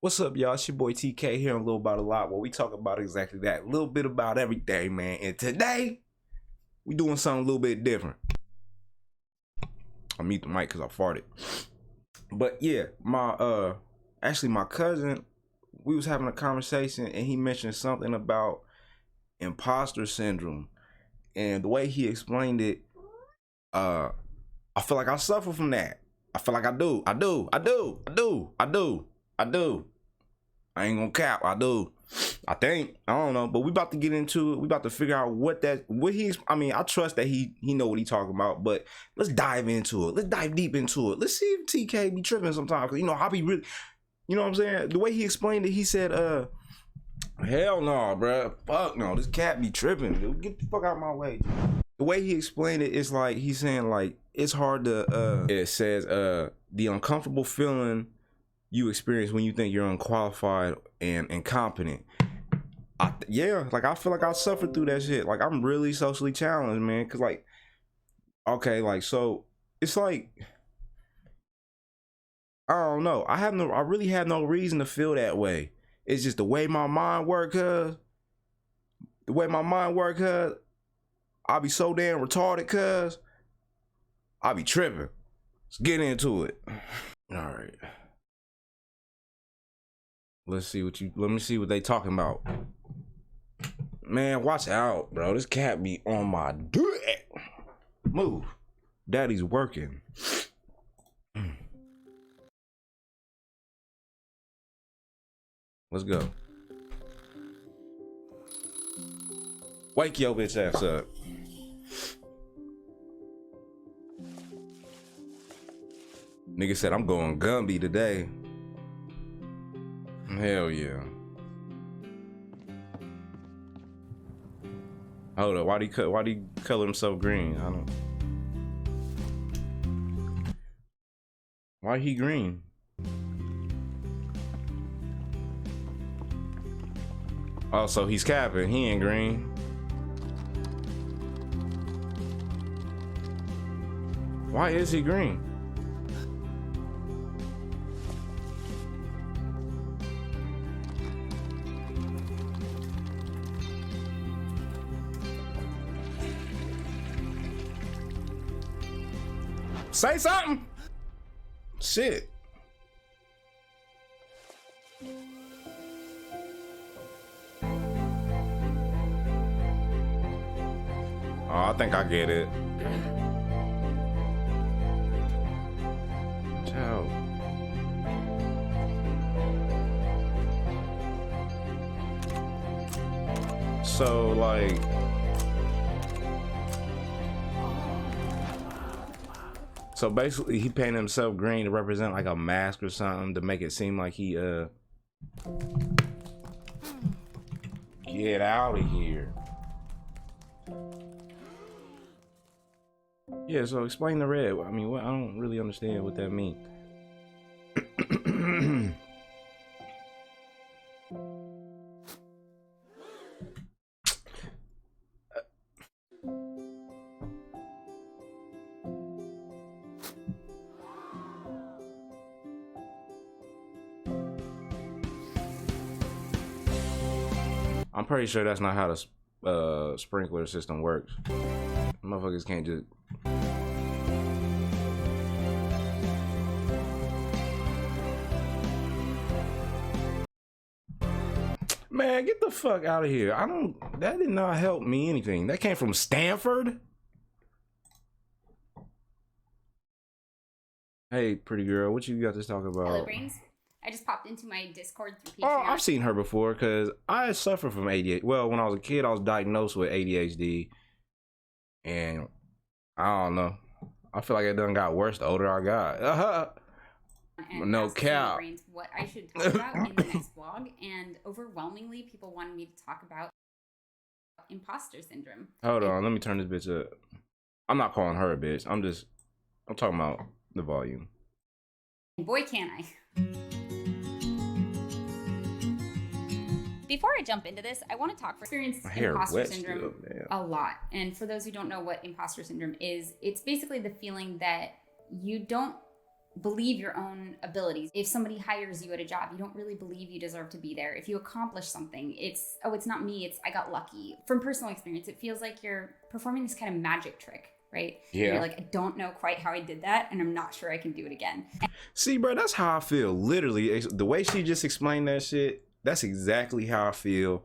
What's up, y'all? It's your boy TK here on A Little About a Lot, where we talk about exactly that. A little bit about everything, man. And today, we doing something a little bit different. I mute the mic because I farted. But yeah, my cousin, we was having a conversation and he mentioned something about imposter syndrome. And the way he explained it, I feel like I suffer from that. I feel like I do. I ain't gonna cap. I do. I think. I don't know. But we about to get into it. We about to figure out I trust that he know what he talking about, but let's dive into it. Let's dive deep into it. Let's see if TK be tripping sometimes. Cause I be really, you know what I'm saying? The way he explained it, he said, hell no, bro. Fuck no. This cat be tripping. Dude. Get the fuck out of my way. The way he explained it is like he's saying like it's hard to it says the uncomfortable feeling you experience when you think you're unqualified and incompetent. I feel like I suffered through that shit. Like I'm really socially challenged, man. Cause like, okay, like so it's like I don't know. I really have no reason to feel that way. It's just the way my mind works, cuz. I be so damn retarded, cuz. I be tripping. Let's get into it. All right. Let me see what they talking about. Man, watch out, bro. This cat be on my dick. Move. Daddy's working. Let's go. Wake your bitch ass up. Nigga said I'm going Gumby today. Hell yeah. Hold up, why'd he color himself green? I don't. Why he green? Oh, so he's capping. He ain't green. Why is he green? Say something. Shit. Oh, I think I get it. Ciao. So like so basically he painted himself green to represent like a mask or something to make it seem like he get out of here. Yeah, so explain the red. I mean, I don't really understand what that means. I'm pretty sure that's not how the sprinkler system works. Motherfuckers can't just. Man, get the fuck out of here. That did not help me anything. That came from Stanford? Hey, pretty girl, what you got to talk about? Hello, Brains. I just popped into my Discord through Patreon. Oh, I've seen her before because I suffer from ADHD. Well, when I was a kid, I was diagnosed with ADHD. And I don't know. I feel like it done got worse the older I got. No cap. Brains what I should talk about in the next vlog, and overwhelmingly, people wanted me to talk about imposter syndrome. Hold on, let me turn this bitch up. I'm not calling her a bitch. I'm talking about the volume. And boy, can I. Before I jump into this, I want to talk for experience imposter syndrome a lot. And for those who don't know what imposter syndrome is, it's basically the feeling that you don't believe your own abilities. If somebody hires you at a job, you don't really believe you deserve to be there. If you accomplish something, it's not me, it's I got lucky. From personal experience, it feels like you're performing this kind of magic trick, right? Yeah. And you're like, I don't know quite how I did that, and I'm not sure I can do it again. See, bro, that's how I feel. Literally, the way she just explained that shit, that's exactly how I feel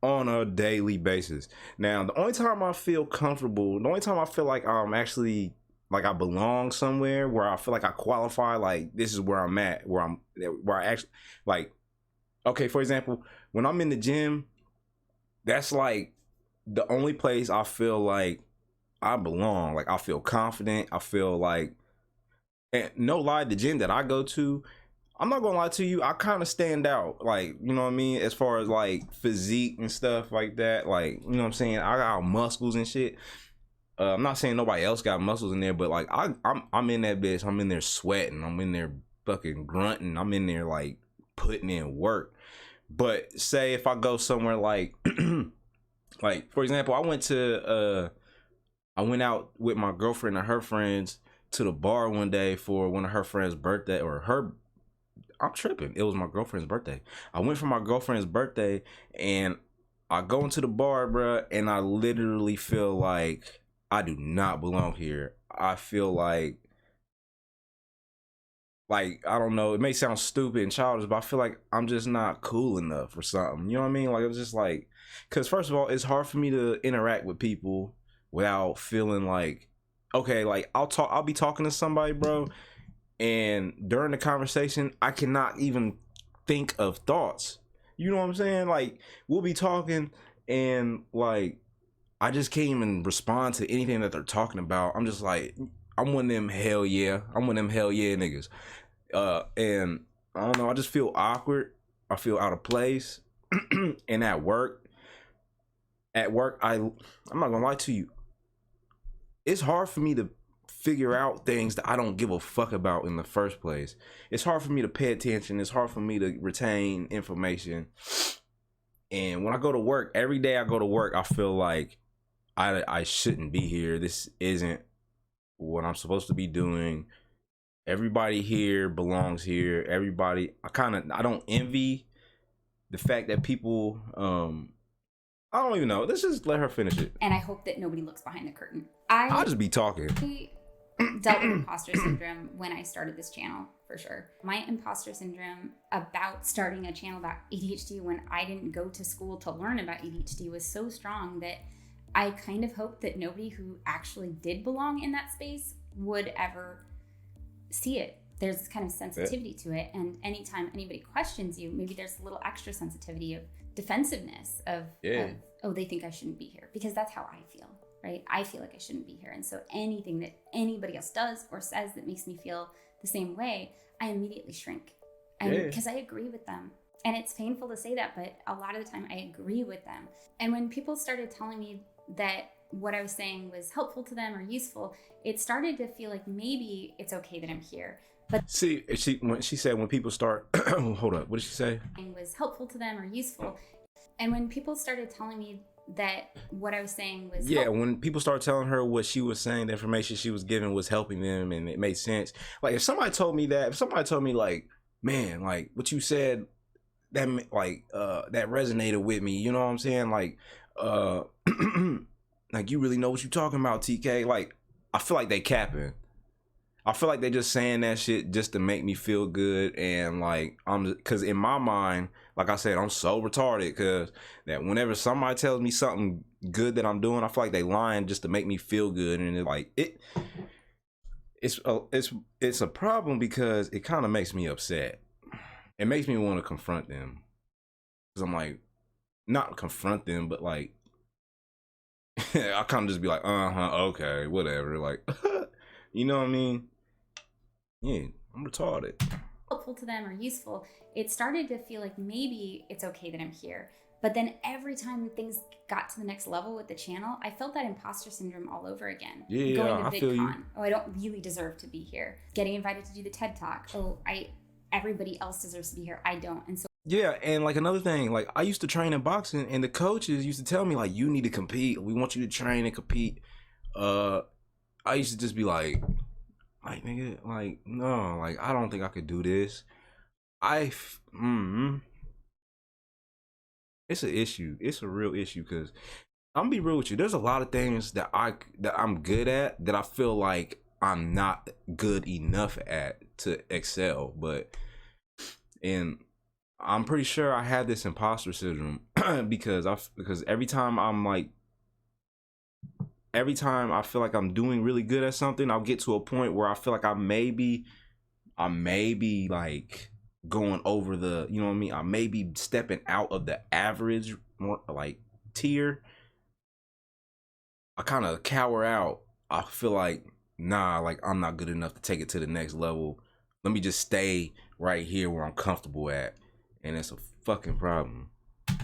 on a daily basis. Now, the only time I feel comfortable, the only time I feel like I'm actually like I belong somewhere, where I feel like I qualify, like this is where I'm at, where I actually, like, okay, for example, when I'm in the gym, that's like the only place I feel like I belong. Like I feel confident. I feel like, and no lie, the gym that I go to, I'm not gonna lie to you, I kind of stand out, like, you know what I mean, as far as like physique and stuff like that. Like, you know what I'm saying, I got muscles and shit. I'm not saying nobody else got muscles in there, but like I'm in that bitch. I'm in there sweating. I'm in there fucking grunting. I'm in there like putting in work. But say if I go somewhere like, like for example, I went out with my girlfriend and her friends to the bar one day for one of her friends' birthday, or her. I'm tripping. It was my girlfriend's birthday. I went for my girlfriend's birthday, and I go into the bar, bruh, and I literally feel like I do not belong here. I feel like I don't know, it may sound stupid and childish, but I feel like I'm just not cool enough or something. You know what I mean? Like, it's just like, because first of all, it's hard for me to interact with people without feeling like, okay, like I'll be talking to somebody, bro, and during the conversation, I cannot even think of thoughts. You know what I'm saying? Like, we'll be talking, and like I just can't even respond to anything that they're talking about. I'm just like, I'm one of them hell yeah. I'm one of them hell yeah niggas. And I don't know, I just feel awkward. I feel out of place. And at work, I'm not gonna lie to you, it's hard for me to figure out things that I don't give a fuck about in the first place. It's hard for me to pay attention. It's hard for me to retain information. And when I go to work, every day I go to work, I feel like I shouldn't be here. This isn't what I'm supposed to be doing. Everybody here belongs here. Everybody, I don't envy the fact that people, I don't even know. Let's just let her finish it. And I hope that nobody looks behind the curtain. I'll just be talking. Dealt with imposter syndrome when I started this channel, for sure. My imposter syndrome about starting a channel about ADHD when I didn't go to school to learn about ADHD was so strong that I kind of hoped that nobody who actually did belong in that space would ever see it. There's this kind of sensitivity to it, and anytime anybody questions you, maybe there's a little extra sensitivity of defensiveness of oh, they think I shouldn't be here, because that's how I feel, right? I feel like I shouldn't be here, and so anything that anybody else does or says that makes me feel the same way, I immediately shrink, because I agree with them. And it's painful to say that, but a lot of the time I agree with them. And when people started telling me that what I was saying was helpful to them or useful, it started to feel like maybe it's okay that I'm here. But see, when she said when people start, hold up, what did she say? Was helpful to them or useful. And when people started telling me that what I was saying was when people started telling her what she was saying, the information she was giving was helping them, and it made sense. Like if somebody told me like, man, like what you said, that like that resonated with me. You know what I'm saying? Like like you really know what you're talking about, TK. Like I feel like they capping. I feel like they just saying that shit just to make me feel good, and like because in my mind, like I said, I'm so retarded because that whenever somebody tells me something good that I'm doing, I feel like they lying just to make me feel good, and it's a problem because it kind of makes me upset. It makes me want to confront them because I'm like, not confront them, but like I kind of just be like, okay, whatever, like you know what I mean? Yeah, I'm retarded. Helpful to them or useful, it started to feel like maybe it's okay that I'm here. But then every time things got to the next level with the channel, I felt that imposter syndrome all over again. Yeah, going to I feel you. Oh, I don't really deserve to be here. Getting invited to do the TED Talk. Oh, everybody else deserves to be here. I don't. And so yeah, and like another thing, like I used to train in boxing, and the coaches used to tell me like, you need to compete. We want you to train and compete. I used to just be like, Like, nigga, like, no, like, I don't think I could do this. It's an issue. It's a real issue because I'm gonna be real with you. There's a lot of things that I'm good at that I feel like I'm not good enough at to excel. But and I'm pretty sure I have this imposter syndrome because every time every time I feel like I'm doing really good at something, I'll get to a point where I feel like I may be like going over the, you know what I mean? I may be stepping out of the average like tier. I kind of cower out. I feel like, nah, like I'm not good enough to take it to the next level. Let me just stay right here where I'm comfortable at. And it's a fucking problem.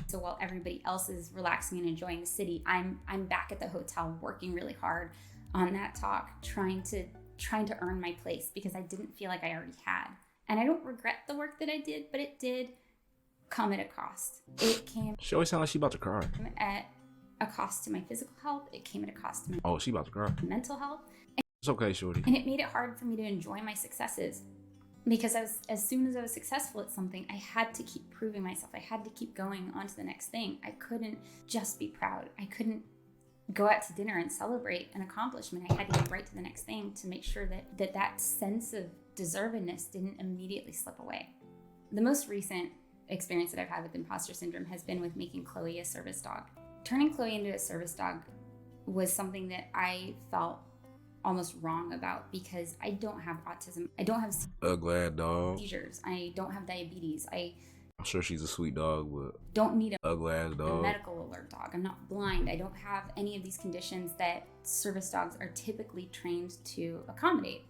So while everybody else is relaxing and enjoying the city, I'm back at the hotel working really hard on that talk, trying to earn my place because I didn't feel like I already had. And I don't regret the work that I did, but it did come at a cost. It came. She always sounds like she about to cry. At a cost to my physical health. It came at a cost to my she about to cry. Mental health. It's okay, shorty. And it made it hard for me to enjoy my successes because as soon as I was successful at something, I had to keep proving myself. I had to keep going on to the next thing. I couldn't just be proud. I couldn't go out to dinner and celebrate an accomplishment. I had to get right to the next thing to make sure that sense of deservedness didn't immediately slip away. The most recent experience that I've had with imposter syndrome has been with making Chloe a service dog. Turning Chloe into a service dog was something that I felt almost wrong about because I don't have autism. I don't have ugly dog seizures. I don't have diabetes. I'm sure she's a sweet dog, but don't need ugly ass dog. A medical alert dog. I'm not blind. I don't have any of these conditions that service dogs are typically trained to accommodate.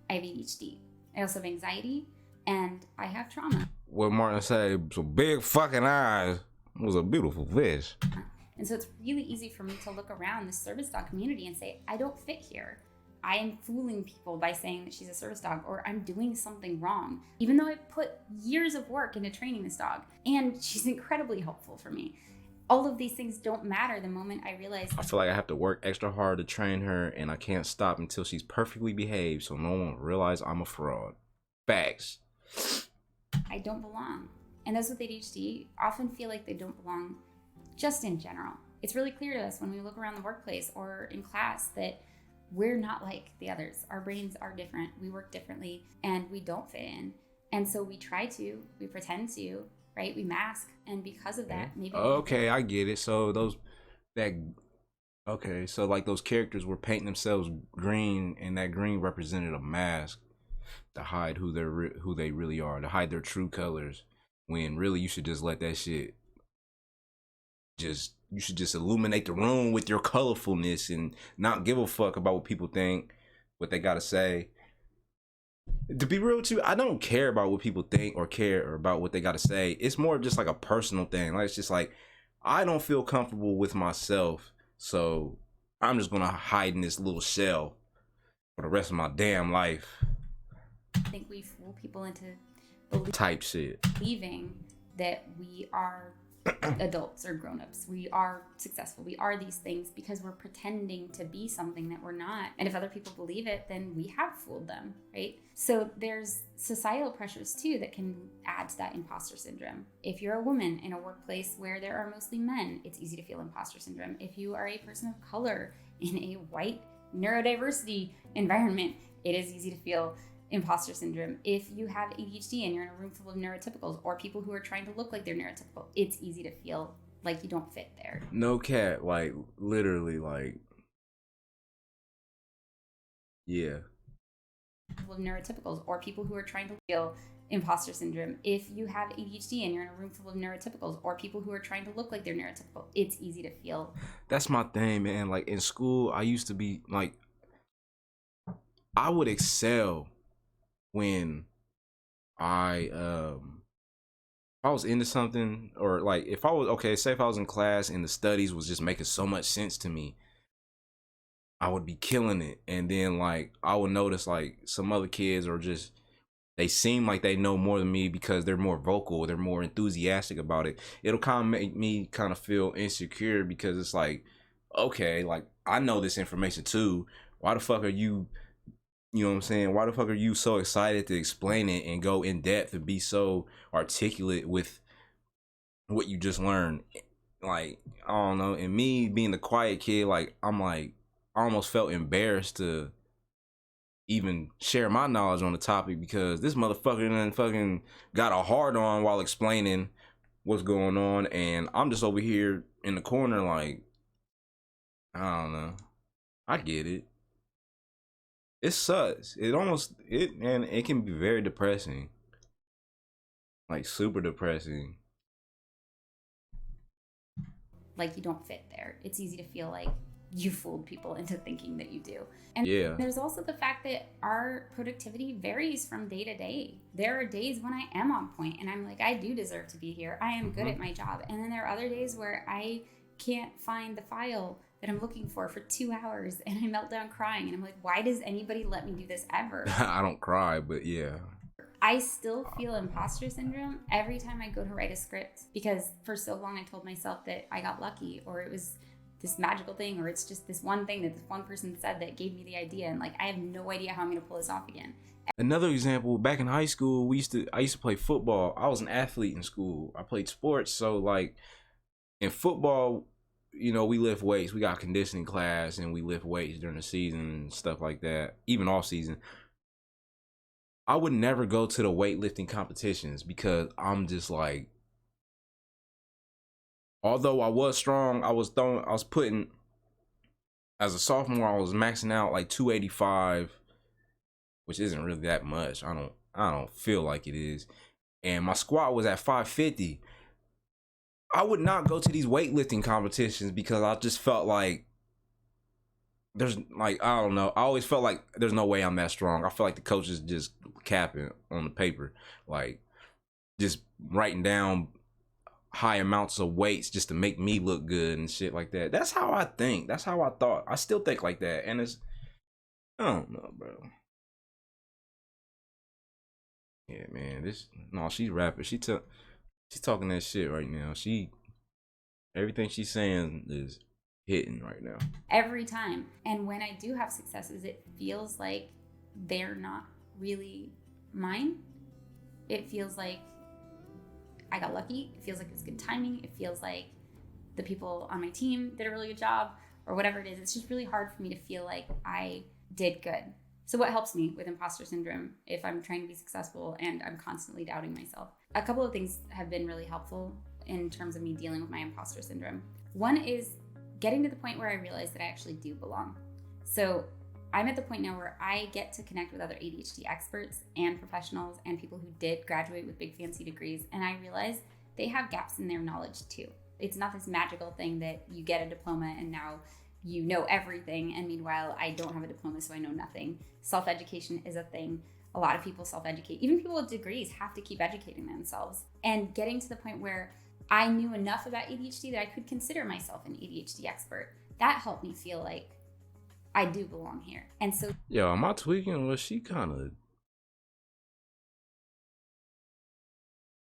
I have ADHD. I also have anxiety, and I have trauma. What Martin say? Some big fucking eyes. It was a beautiful fish. And so it's really easy for me to look around the service dog community and say, I don't fit here. I am fooling people by saying that she's a service dog, or I'm doing something wrong, even though I put years of work into training this dog. And she's incredibly helpful for me. All of these things don't matter the moment I realize. I feel like I have to work extra hard to train her, and I can't stop until she's perfectly behaved so no one will realize I'm a fraud. Facts. I don't belong. And those with ADHD often feel like they don't belong just in general. It's really clear to us when we look around the workplace or in class that we're not like the others. Our brains are different. We work differently and we don't fit in. And so we pretend to, right? We mask. And because of that, maybe. Okay, I get it. So like those characters were painting themselves green, and that green represented a mask to hide who they really are, to hide their true colors, when really you should just let that shit you should just illuminate the room with your colorfulness and not give a fuck about what people think, what they gotta say. To be real with you, I don't care about what people think or care about what they gotta say. It's more of just like a personal thing. Like, it's just like, I don't feel comfortable with myself, so I'm just gonna hide in this little shell for the rest of my damn life. I think we fool people into believing that we are adults or grown-ups. We are successful. We are these things because we're pretending to be something that we're not. And if other people believe it, then we have fooled them, right? So there's societal pressures too that can add to that imposter syndrome. If you're a woman in a workplace where there are mostly men, it's easy to feel imposter syndrome. If you are a person of color in a white neurodiversity environment, it is easy to feel imposter syndrome. If you have ADHD and you're in a room full of neurotypicals or people who are trying to look like they're neurotypical, it's easy to feel like you don't fit there. No cat, like literally, like, yeah. Full of neurotypicals or people who are trying to feel imposter syndrome. If you have ADHD and you're in a room full of neurotypicals or people who are trying to look like they're neurotypical, it's easy to feel. That's my thing, man. Like in school, I used to be like, I would excel when I was into something, or like if I was in class and the studies was just making so much sense to me, I would be killing it. And then like I would notice like some other kids are just, they seem like they know more than me because they're more vocal, they're more enthusiastic about it. It'll kind of make me kind of feel insecure because it's like, okay, like I know this information too. Why the fuck are you You know what I'm saying? Why the fuck are you so excited to explain it and go in depth and be so articulate with what you just learned? Like, I don't know. And me being the quiet kid, like, I'm like, I almost felt embarrassed to even share my knowledge on the topic because this motherfucker done fucking got a hard on while explaining what's going on, and I'm just over here in the corner like, I don't know. I get it. It sucks. It can be very depressing. Like super depressing. Like you don't fit there. It's easy to feel like you fooled people into thinking that you do. And yeah, there's also the fact that our productivity varies from day to day. There are days when I am on point and I'm like, I do deserve to be here. I am good at my job. And then there are other days where I can't find the file that I'm looking for 2 hours and I melt down crying. And I'm like, why does anybody let me do this ever? I don't cry, but yeah. I still feel imposter syndrome every time I go to write a script because for so long I told myself that I got lucky or it was this magical thing or it's just this one thing that this one person said that gave me the idea, and like I have no idea how I'm gonna pull this off again. Another example, back in high school, I used to play football. I was an athlete in school. I played sports, so like in football, you know, we lift weights. We got conditioning class and we lift weights during the season and stuff like that, even off season. I would never go to the weightlifting competitions because I'm just like, although I was strong, I was putting, as a sophomore, I was maxing out like 285, which isn't really that much. I don't feel like it is. And my squat was at 550. I would not go to these weightlifting competitions because I just felt like there's like, I don't know. I always felt like there's no way I'm that strong. I feel like the coaches just capping on the paper, like just writing down high amounts of weights just to make me look good and shit like that. That's how I think. That's how I thought. I still think like that. And it's, I don't know, bro. Yeah, man. She's rapping. She's talking that shit right now. Everything she's saying is hitting right now. Every time. And when I do have successes, it feels like they're not really mine. It feels like I got lucky. It feels like it's good timing. It feels like the people on my team did a really good job or whatever it is. It's just really hard for me to feel like I did good. So what helps me with imposter syndrome if I'm trying to be successful and I'm constantly doubting myself? A couple of things have been really helpful in terms of me dealing with my imposter syndrome. One is getting to the point where I realize that I actually do belong. So I'm at the point now where I get to connect with other ADHD experts and professionals and people who did graduate with big fancy degrees, and I realize they have gaps in their knowledge too. It's not this magical thing that you get a diploma and now you know everything, and meanwhile I don't have a diploma so I know nothing. Self-education is a thing. A lot of people self-educate. Even people with degrees have to keep educating themselves. And getting to the point where I knew enough about ADHD that I could consider myself an ADHD expert, that helped me feel like I do belong here. And so, yo, am I tweaking? Was she kind of?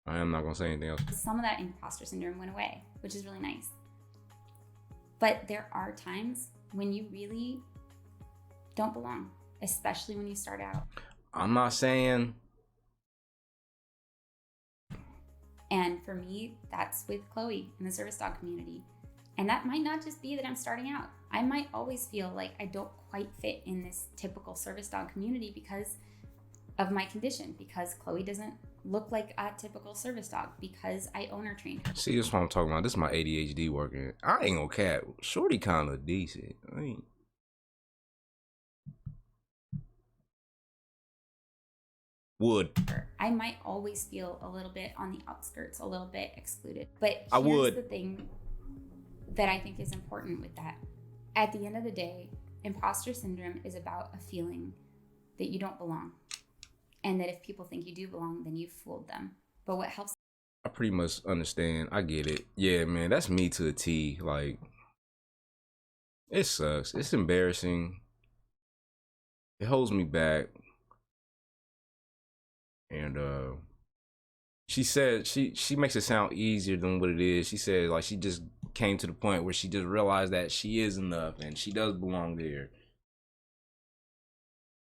I am not gonna say anything else. Some of that imposter syndrome went away, which is really nice. But there are times when you really don't belong, especially when you start out. I'm not saying. And for me, that's with Chloe in the service dog community. And that might not just be that I'm starting out. I might always feel like I don't quite fit in this typical service dog community because of my condition, because Chloe doesn't look like a typical service dog, because I owner trained her. See, this is what I'm talking about. This is my ADHD working. I ain't gonna cap. Shorty kind of decent. I might always feel a little bit on the outskirts, a little bit excluded. But I would. The thing that I think is important with that. At the end of the day, imposter syndrome is about a feeling that you don't belong. And that if people think you do belong, then you've fooled them. But what helps... I pretty much understand. I get it. Yeah, man, that's me to a T. Like, it sucks. It's embarrassing. It holds me back. And she said she makes it sound easier than what it is. She said like she just came to the point where she just realized that she is enough and she does belong there.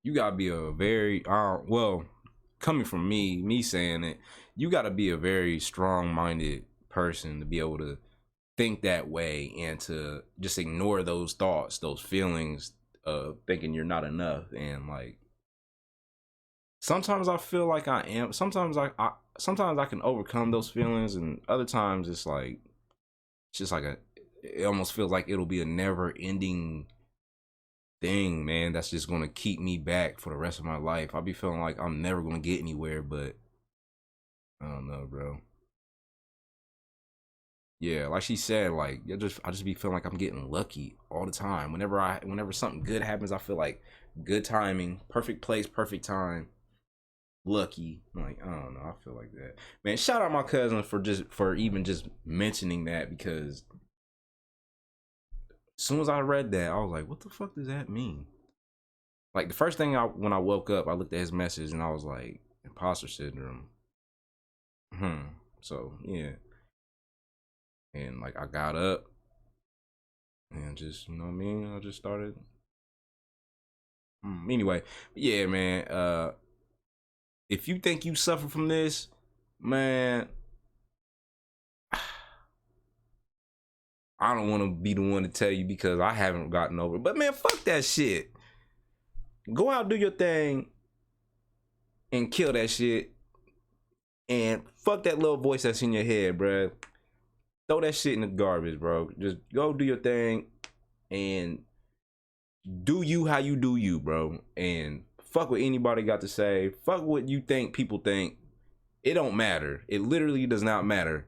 you gotta be a very well, coming from me saying it, you gotta be a very strong-minded person to be able to think that way and to just ignore those thoughts, those feelings of thinking you're not enough. And like sometimes I feel like I am. Sometimes I can overcome those feelings, and other times it's like it's just like it almost feels like it'll be a never-ending thing, man. That's just gonna keep me back for the rest of my life. I'll be feeling like I'm never gonna get anywhere, but I don't know, bro. Yeah, like she said, like I just be feeling like I'm getting lucky all the time. Whenever something good happens, I feel like good timing, perfect place, perfect time, lucky. Like, I don't know, I feel like that. Man, shout out my cousin for even just mentioning that, because as soon as I read that, I was like, what the fuck does that mean? Like the first thing when I woke up, I looked at his message and I was like, imposter syndrome. So yeah. And like I got up and just, you know what I mean, I just started. Anyway, yeah, man. If you think you suffer from this, man, I don't want to be the one to tell you because I haven't gotten over it. But man, fuck that shit. Go out, do your thing, and kill that shit. And fuck that little voice that's in your head, bro. Throw that shit in the garbage, bro. Just go do your thing and do you how you do you, bro. And fuck what anybody got to say. Fuck what you think people think. It don't matter. It literally does not matter.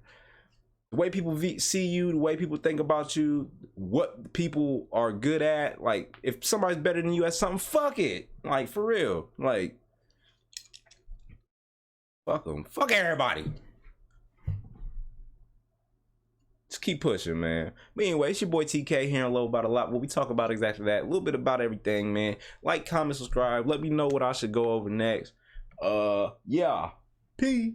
The way people see you, the way people think about you, what people are good at. Like, if somebody's better than you at something, fuck it. Like, for real. Like, fuck them. Fuck everybody. Just keep pushing, man. But anyway, it's your boy TK here and Low About a Lot. What we talk about exactly that. A little bit about everything, man. Like, comment, subscribe. Let me know what I should go over next. Yeah. Peace.